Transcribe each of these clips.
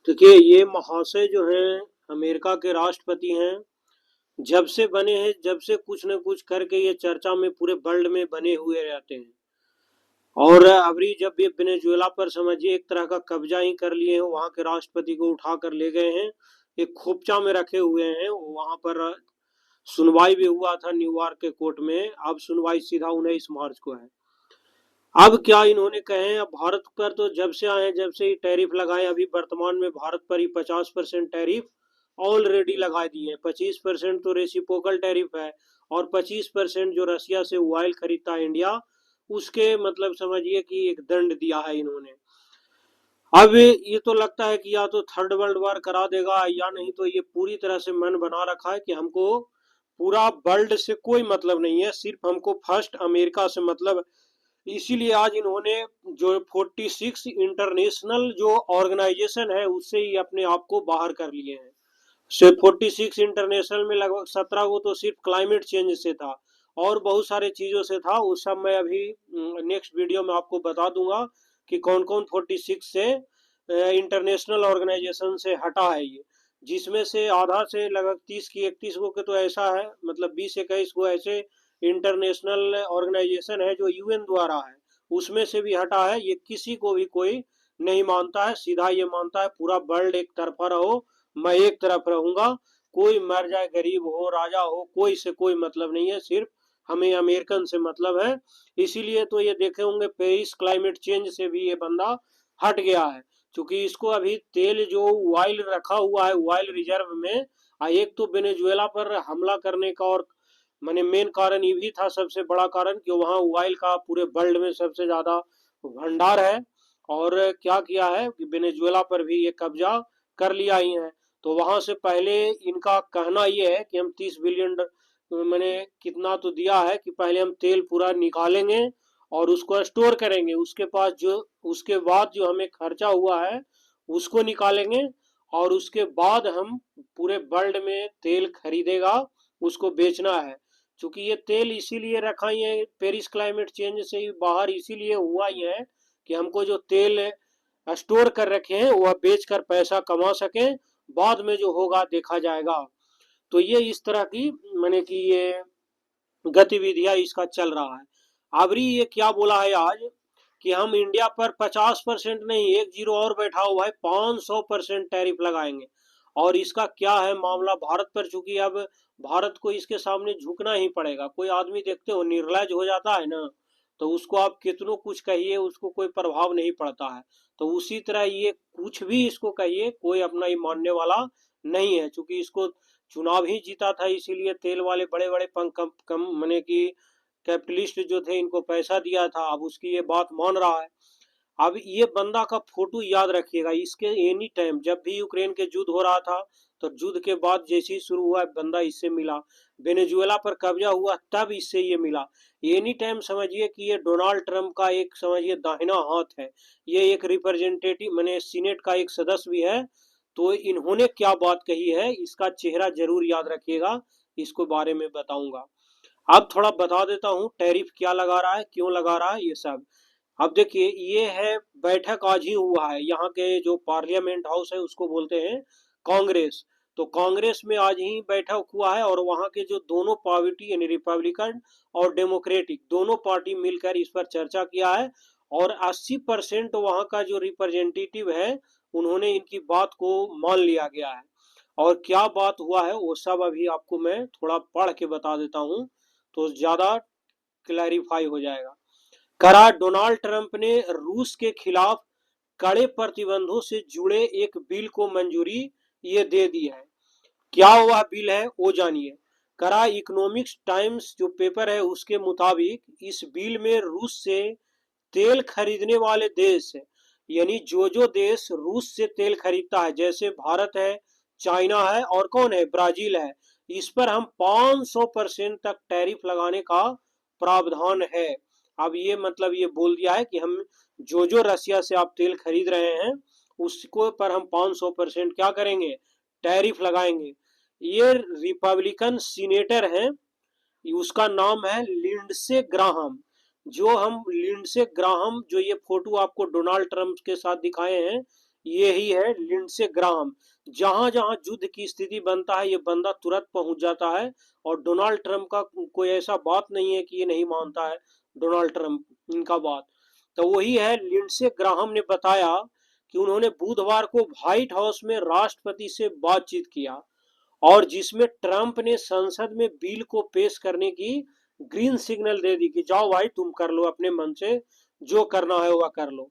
देखिए, ये महाशय जो हैं अमेरिका के राष्ट्रपति हैं। जब से बने हैं, जब से कुछ न कुछ करके ये चर्चा में पूरे वर्ल्ड में बने हुए रहते हैं। और अभी जब ये वेनेजुएला पर समझिए एक तरह का कब्जा ही कर लिए हैं, वहाँ के राष्ट्रपति को उठा कर ले गए हैं, एक खोपचा में रखे हुए हैं। वहाँ पर सुनवाई भी हुआ था न्यूयॉर्क के कोर्ट में। अब सुनवाई सीधा 19 मार्च को है। अब क्या इन्होंने कहे हैं, अब भारत पर तो जब से आए हैं, जब से ही टैरिफ लगाए, अभी वर्तमान में भारत पर ही 50% टैरिफ ऑलरेडी लगा दिए हैं। 25% तो रेसिप्रोकल टैरिफ है, और 25% जो रसिया से ऑयल खरीदता है इंडिया, उसके मतलब समझिए कि एक दंड दिया है इन्होंने। अब ये तो लगता है कि या तो थर्ड वर्ल्ड वॉर करा देगा, या नहीं तो ये पूरी तरह से मन बना रखा है कि हमको पूरा वर्ल्ड से कोई मतलब नहीं है, सिर्फ हमको फर्स्ट अमेरिका से मतलब। इसीलिए आज इन्होंने जो 46 इंटरनेशनल जो ऑर्गेनाइजेशन है उससे ही अपने आप को बाहर कर लिए हैं। सिर्फ 46 इंटरनेशनल में लगभग 17 को तो सिर्फ क्लाइमेट चेंज से था, और बहुत सारे चीजों से था। उस सब मैं अभी नेक्स्ट वीडियो में आपको बता दूंगा कि कौन कौन 46 से इंटरनेशनल ऑर्गेनाइजेशन से हटा है ये। जिसमें से आधा से लगभग 30 की 31 को के तो ऐसा है, मतलब 20-21 को ऐसे इंटरनेशनल ऑर्गेनाइजेशन है जो यूएन द्वारा है, उसमें से भी हटा है। ये किसी को भी कोई नहीं मानता है, सीधा ये मानता है पूरा वर्ल्ड एक तरफा रहो, मैं एक तरफ रहूंगा। कोई मर जाए, गरीब हो राजा हो, कोई से कोई मतलब नहीं है, सिर्फ हमें अमेरिकन से मतलब है। इसीलिए तो ये देखे होंगे पेरिस क्लाइमेट चेंज से भी ये बंदा हट गया है। क्योंकि इसको अभी तेल जो ऑयल रखा हुआ है ऑयल रिजर्व में, एक तो वेनेजुएला पर हमला करने का, और मैंने मेन कारण ये भी था, सबसे बड़ा कारण कि वहाँ ऑयल का पूरे वर्ल्ड में सबसे ज्यादा भंडार है। और क्या किया है कि वेनेजुएला पर भी ये कब्जा कर लिया ही है। तो वहां से पहले इनका कहना ये है कि हम 30 बिलियन, मैंने कितना तो दिया है कि पहले हम तेल पूरा निकालेंगे और उसको स्टोर करेंगे, उसके बाद जो हमें खर्चा हुआ है उसको निकालेंगे, और उसके बाद हम पूरे वर्ल्ड में तेल खरीदेगा, उसको बेचना है। क्योंकि ये तेल इसीलिए रखा ही है पेरिस क्लाइमेट चेंज से ही बाहर, इसीलिए हुआ ही है कि हमको जो तेल स्टोर कर रखे हैं वह बेचकर पैसा कमा सकें, बाद में जो होगा देखा जाएगा। तो ये इस तरह की मैंने कि ये गतिविधियां इसका चल रहा है। अबरी ये क्या बोला है आज कि हम इंडिया पर 50% नहीं, एक जीरो और बैठा हुआ है, 500% टैरिफ लगाएंगे। और इसका क्या है मामला भारत पर, चूंकि अब भारत को इसके सामने झुकना ही पड़ेगा। कोई आदमी देखते हो निर्लज हो जाता है ना, तो उसको आप कितनों कुछ कहिए उसको कोई प्रभाव नहीं पड़ता है। तो उसी तरह ये कुछ भी इसको कहिए कोई अपना ही मानने वाला नहीं है। चूंकि इसको चुनाव ही जीता था, इसीलिए तेल वाले बड़े बड़े कम कम मैंने कि कैपिटलिस्ट जो थे इनको पैसा दिया था, अब उसकी ये बात मान रहा है। अब ये बंदा का फोटो याद रखिएगा, इसके एनी टाइम जब भी यूक्रेन के युद्ध हो रहा था, तो युद्ध के बाद जैसे ही शुरू हुआ बंदा इससे मिला, वेनेजुएला पर कब्जा हुआ तब इससे ये मिला। एनी टाइम समझिए कि ये डोनाल्ड ट्रंप का एक समझिए दाहिना हाथ है। ये एक रिप्रेजेंटेटिव मैंने सीनेट का एक सदस्य भी है। तो इन्होंने क्या बात कही है इसका चेहरा जरूर याद रखिएगा, इसको बारे में बताऊंगा। अब थोड़ा बता देता हूँ टैरिफ क्या लगा रहा है, क्यों लगा रहा है ये सब। अब देखिए, ये है बैठक आज ही हुआ है, यहाँ के जो पार्लियामेंट हाउस है उसको बोलते हैं कांग्रेस। तो कांग्रेस में आज ही बैठक हुआ है, और वहाँ के जो दोनों पार्टी यानी रिपब्लिकन और डेमोक्रेटिक दोनों पार्टी मिलकर इस पर चर्चा किया है। और 80% वहाँ का जो रिप्रेजेंटेटिव है उन्होंने इनकी बात को मान लिया गया है। और क्या बात हुआ है वो सब अभी आपको मैं थोड़ा पढ़ के बता देता हूँ, तो ज्यादा क्लैरिफाई हो जाएगा। करा डोनाल्ड ट्रंप ने रूस के खिलाफ कड़े प्रतिबंधों से जुड़े एक बिल को मंजूरी ये दे दी है। क्या वह बिल है वो जानिए। करा इकोनॉमिक्स टाइम्स जो पेपर है उसके मुताबिक इस बिल में रूस से तेल खरीदने वाले देश, यानी जो देश रूस से तेल खरीदता है, जैसे भारत है, चाइना है, और कौन है, ब्राजील है, इस पर हम 500% तक टैरिफ लगाने का प्रावधान है। अब ये मतलब ये बोल दिया है कि हम जो रसिया से आप तेल खरीद रहे हैं उसको पर हम 500% क्या करेंगे, टैरिफ लगाएंगे। ये रिपब्लिकन सीनेटर हैं, उसका नाम है लिंडसे ग्राहम। जो हम लिंडसे ग्राहम जो ये फोटो आपको डोनाल्ड ट्रंप के साथ दिखाए हैं, यही है लिंडसे ग्राहम। जहां जहां युद्ध की स्थिति बनता है ये बंदा तुरंत पहुंच जाता है। और डोनाल्ड ट्रंप का कोई ऐसा बात नहीं है कि ये नहीं मानता है डोनाल्ड ट्रंप इनका बात। तो वही है, लिंडसे ग्राहम ने बताया कि उन्होंने बुधवार को व्हाइट हाउस में राष्ट्रपति से बातचीत किया और जिसमें ट्रंप ने संसद में बिल को पेश करने की ग्रीन सिग्नल दे दी कि जाओ भाई तुम कर लो अपने मन से, जो करना है वह कर लो।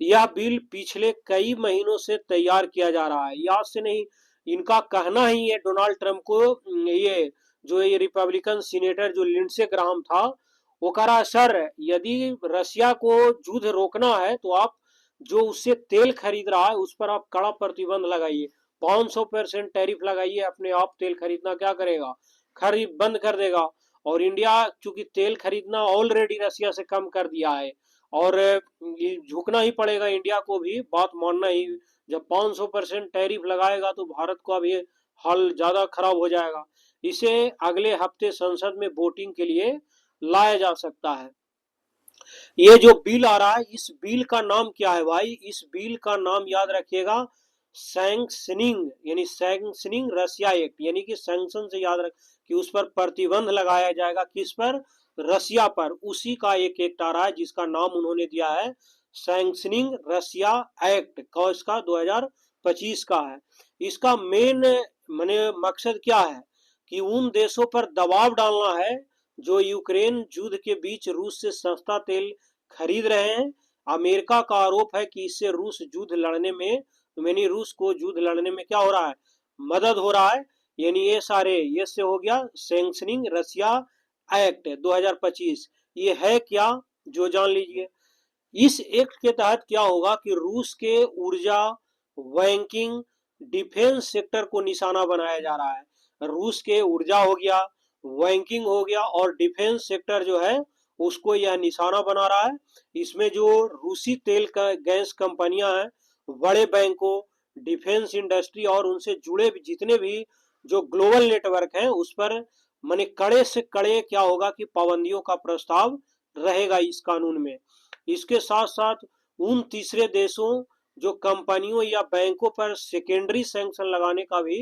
यह बिल पिछले कई महीनों से तैयार किया जा रहा है, याद से नहीं। इनका कहना ही है डोनाल्ड ट्रंप को, ये जो ये रिपब्लिकन सीनेटर जो लिंडसे ग्राहम था, वो कह रहा है सर यदि रशिया को युद्ध रोकना है तो आप जो उससे तेल खरीद रहा है उस पर आप कड़ा प्रतिबंध लगाइए, 500% टैरिफ लगाइए, अपने आप तेल खरीदना क्या करेगा, खरीद बंद कर देगा। और इंडिया चूंकि तेल खरीदना ऑलरेडी रशिया से कम कर दिया है और ये झुकना ही पड़ेगा इंडिया को भी, बात मानना ही। जब 500% टैरिफ लगाएगा तो भारत को अब ये हाल ज्यादा खराब हो जाएगा। इसे अगले हफ्ते संसद में वोटिंग के लिए लाया जा सकता है। ये जो बिल आ रहा है इस बिल का नाम क्या है भाई, इस बिल का नाम याद रखिएगा, सैंक्शनिंग, यानी सैंक्शनिंग रशिया एक्ट, यानी कि सैंक्शन से याद रख कि उस पर प्रतिबंध लगाया जाएगा, किस पर, रशिया पर। उसी का एक एक्ट आ रहा है जिसका नाम उन्होंने दिया है सैंक्शनिंग रशिया एक्ट, का इसका 2025 का है। इसका मेन माने मकसद क्या है कि उन देशों पर दबाव डालना है जो यूक्रेन युद्ध के बीच रूस से सस्ता तेल खरीद रहे हैं। अमेरिका का आरोप है कि इससे रूस युद्ध लड़ने में, यानी रूस को युद्ध लड़ने में क्या हो रहा है, मदद हो रहा है। यानी ये सारे, ये से हो गया सैंक्शनिंग रशिया एक्ट 2025। ये है क्या, जो जान लीजिए। इस एक्ट के तहत क्या होगा कि रूस के ऊर्जा, बैंकिंग, डिफेंस सेक्टर को निशाना बनाया जा रहा है। रूस के ऊर्जा हो गया, बैंकिंग हो गया और डिफेंस सेक्टर जो है उसको यह निशाना बना रहा है। इसमें जो रूसी तेल का गैस कंपनियां हैं, बड़े बैंकों, डिफेंस इंडस्ट्री और उनसे जुड़े भी जितने भी जो ग्लोबल नेटवर्क हैं उस पर माने कड़े से कड़े क्या होगा कि पाबंदियों का प्रस्ताव रहेगा इस कानून में। इसके साथ साथ उन तीसरे देशों जो कंपनियों या बैंकों पर सेकेंडरी सैंक्शन लगाने का भी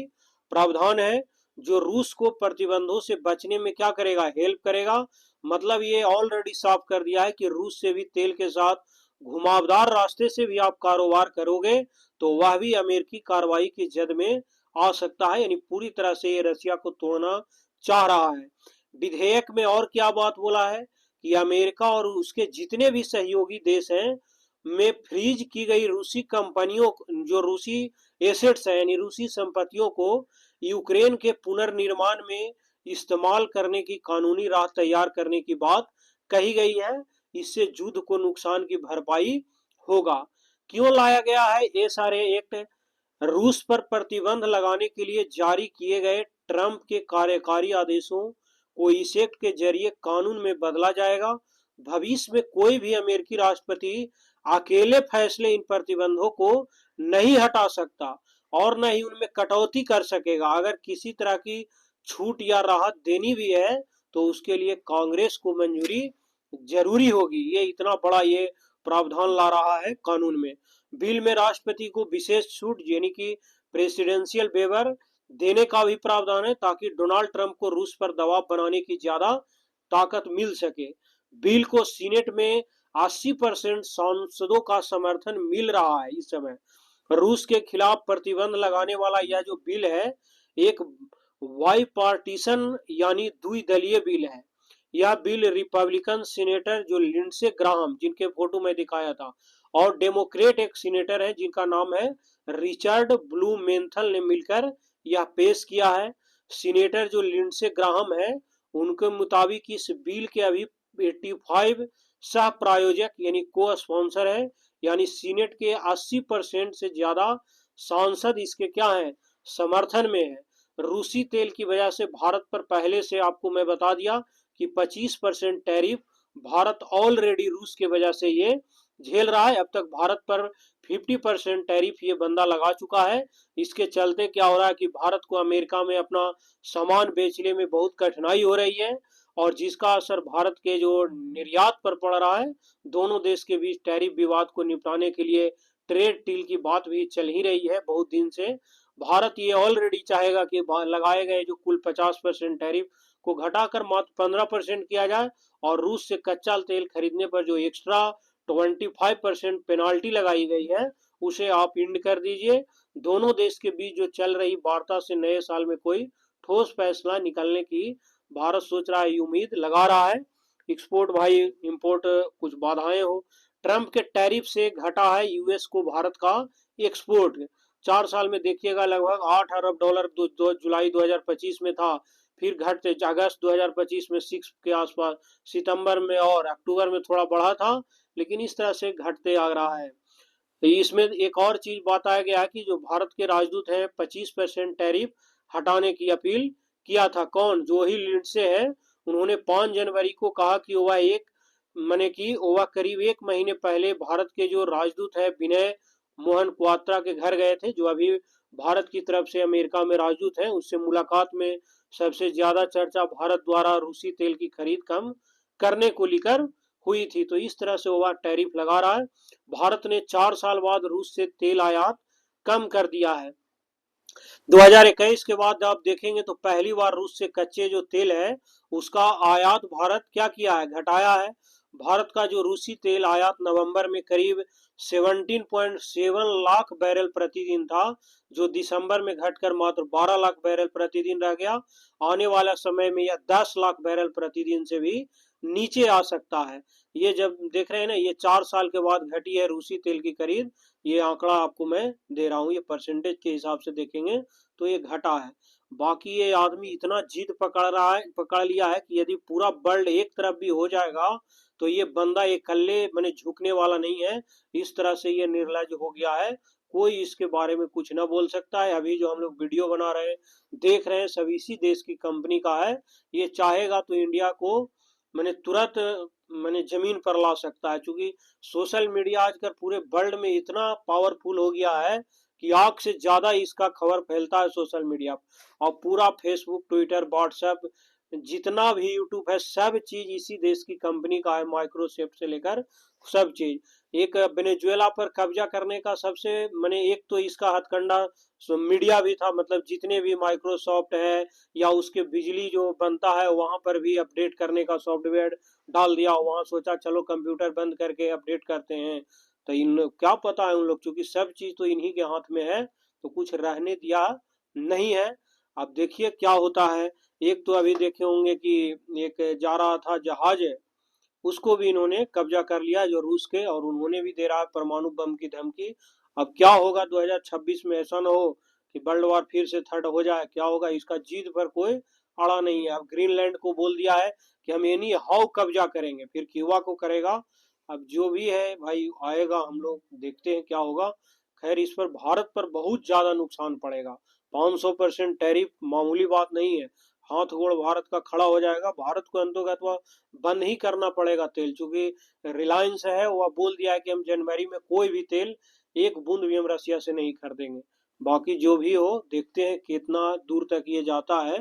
प्रावधान है, जो रूस को प्रतिबंधों से बचने में क्या करेगा, हेल्प करेगा। मतलब ये ऑलरेडी साफ कर दिया है कि रूस से भी तेल के साथ घुमावदार रास्ते से भी आप कारोबार करोगे तो वह भी अमेरिकी कार्रवाई की जद में आ सकता है। यानी पूरी तरह से ये रशिया को तोड़ना चाह रहा है। विधेयक में और क्या बात बोला है कि अमेरिका और उसके जितने भी सहयोगी देश हैं में फ्रीज की गई रूसी कंपनियों, जो रूसी एसेट्स है यानी रूसी संपत्तियों को यूक्रेन के पुनर्निर्माण में इस्तेमाल करने की कानूनी राह तैयार करने की बात कही गई है। इससे युद्ध को नुकसान की भरपाई होगा। क्यों लाया गया है ये सारे एक्ट, रूस पर प्रतिबंध लगाने के लिए जारी किए गए ट्रंप के कार्यकारी आदेशों को इस एक्ट के जरिए कानून में बदला जाएगा। भविष्य में कोई भी अमेरिकी राष्ट्रपति अकेले फैसले इन प्रतिबंधों को नहीं हटा सकता और न ही उनमें कटौती कर सकेगा। अगर किसी तरह की छूट या राहत देनी भी है तो उसके लिए कांग्रेस को मंजूरी जरूरी होगी। ये इतना बड़ा ये प्रावधान ला रहा है कानून में। बिल में राष्ट्रपति को विशेष छूट यानी कि प्रेसिडेंशियल वेवर देने का भी प्रावधान है ताकि डोनाल्ड ट्रंप को रूस पर दबाव बनाने की ज्यादा ताकत मिल सके। बिल को सीनेट में 80% सांसदों का समर्थन मिल रहा है इस समय। रूस के खिलाफ प्रतिबंध लगाने वाला यह जो बिल है एक बाईपार्टीशन यानी द्विदलीय बिल है। यह बिल रिपब्लिकन सीनेटर जो लिंडसे ग्राहम, जिनके फोटो में दिखाया था, और डेमोक्रेट एक सीनेटर है जिनका नाम है रिचर्ड ब्लूमेंथल ने मिलकर यह पेश किया है। सीनेटर जो लिंडसे ग्राहम है उनके मुताबिक इस बिल के अभी 85 सह प्रायोजक यानी को स्पॉन्सर है, यानी सीनेट के 80% से ज्यादा सांसद इसके क्या है, समर्थन में है। रूसी तेल की वजह से भारत पर पहले से आपको मैं बता दिया कि 25% टैरिफ भारत ऑलरेडी रूस के वजह से ये झेल रहा है। अब तक भारत पर 50% टैरिफ ये बंदा लगा चुका है। इसके चलते क्या हो रहा है कि भारत को अमेरिका में अपना सामान बेचने में बहुत कठिनाई हो रही है और जिसका असर भारत के जो निर्यात पर पड़ रहा है। दोनों देश के बीच टैरिफ विवाद को निपटाने के लिए ट्रेड डील की बात भी चल ही रही है बहुत दिन से। भारत ये ऑलरेडी चाहेगा कि लगाए गए जो कुल 50% टैरिफ को घटाकर मात्र 15% किया जाए, और रूस से कच्चा तेल खरीदने पर जो एक्स्ट्रा 25% पेनाल्टी लगाई गई है उसे आप इंड कर दीजिए। दोनों देश के बीच जो चल रही वार्ता से नए साल में कोई ठोस फैसला निकलने की भारत सोच रहा है, उम्मीद लगा रहा है। एक्सपोर्ट भाई इंपोर्ट कुछ बाधाएं हो। ट्रंप के टैरिफ से घटा है यूएस को भारत का एक्सपोर्ट। 4 साल में देखिएगा लगभग 8 अरब डॉलर जुलाई 2025 में था, फिर घटते अगस्त 2025 में 6 के आसपास, सितंबर में और अक्टूबर में थोड़ा बढ़ा था, लेकिन इस तरह से घटते आ रहा है। तो इसमें एक और चीज बताया गया है कि जो भारत के राजदूत हैं 25% टैरिफ हटाने की अपील किया था। कौन? जो ही लिंडसे है, उन्होंने 5 जनवरी को कहा कि वह करीब 1 महीने पहले भारत के जो राजदूत है विनय मोहन क्वात्रा के घर गए थे, जो अभी भारत की तरफ से अमेरिका में राजदूत हैं। उससे मुलाकात में सबसे ज्यादा चर्चा भारत द्वारा रूसी तेल की खरीद कम करने को लेकर हुई थी। तो इस तरह से वह टैरिफ लगा रहा है। भारत ने 4 साल बाद रूस से तेल आयात कम कर दिया है। 2021 के बाद आप देखेंगे तो पहली बार रूस से कच्चे जो तेल है उसका आयात भारत क्या किया है? घटाया है। भारत का जो रूसी तेल आयात नवंबर में करीब 17.7 लाख बैरल प्रतिदिन था, जो दिसंबर में घटकर मात्र 12 लाख बैरल प्रतिदिन रह गया। आने वाला समय में यह 10 लाख बैरल प्रतिदिन से भी नीचे आ सकता है। ये जब देख रहे हैं ना, ये 4 साल के बाद घटी है रूसी तेल की खरीद। ये आंकड़ा आपको मैं दे रहा हूँ, ये परसेंटेज के हिसाब से देखेंगे तो ये घटा है। बाकी ये आदमी इतना जिद पकड़ लिया है कि यदि पूरा वर्ल्ड एक तरफ भी हो जाएगा तो ये बंदा अकेले मैंने झुकने वाला नहीं है। इस तरह से ये निर्लज हो गया है, कोई इसके बारे में कुछ ना बोल सकता है। अभी जो हम लोग वीडियो बना रहे हैं, देख रहे हैं, सब इसी देश की कंपनी का है। ये चाहेगा तो इंडिया को मैंने तुरंत मैंने जमीन पर ला सकता है, क्योंकि सोशल मीडिया आजकल पूरे वर्ल्ड में इतना पावरफुल हो गया है कि आग से ज्यादा इसका खबर फैलता है सोशल मीडिया। और पूरा फेसबुक, ट्विटर, व्हाट्सएप, जितना भी यूट्यूब है, सब चीज इसी देश की कंपनी का है, माइक्रोसॉफ्ट से लेकर सब चीज। एक वेनेजुएला पर कब्जा करने का सबसे मैंने एक तो इसका हथकंडा मीडिया भी था, मतलब जितने भी माइक्रोसॉफ्ट है या उसके बिजली जो बनता है वहां पर भी अपडेट करने का सॉफ्टवेयर डाल दिया। वहां सोचा चलो कंप्यूटर बंद करके अपडेट करते हैं, तो इन क्या पता है उन लोग, क्योंकि सब चीज तो इन्हीं के हाथ में है, तो कुछ रहने दिया नहीं है। अब देखिए क्या होता है। एक तो अभी देखे होंगे कि एक जा रहा था जहाज, उसको भी इन्होंने कब्जा कर लिया जो रूस के, और उन्होंने भी दे रहा है परमाणु बम की धमकी। अब क्या होगा 2026 में? ऐसा ना हो कि वर्ल्ड वार फिर से थर्ड हो जाए। क्या होगा? इसका जीत पर कोई अड़ा नहीं है। अब ग्रीनलैंड को बोल दिया है कि हम एनी हाउ कब्जा करेंगे, फिर क्यूबा को करेगा। अब जो भी है भाई आएगा, हम लोग देखते हैं क्या होगा। खैर, इस पर भारत पर बहुत ज्यादा नुकसान पड़ेगा। 500% टैरिफ मामूली बात नहीं है। हाथ गोड़ भारत का खड़ा हो जाएगा। भारत को अंततः बंद ही करना पड़ेगा तेल, क्योंकि रिलायंस है वह बोल दिया है कि हम जनवरी में कोई भी तेल एक बूंद भी हम रसिया से नहीं खरीदेंगे। बाकी जो भी हो देखते हैं कितना दूर तक ये जाता है।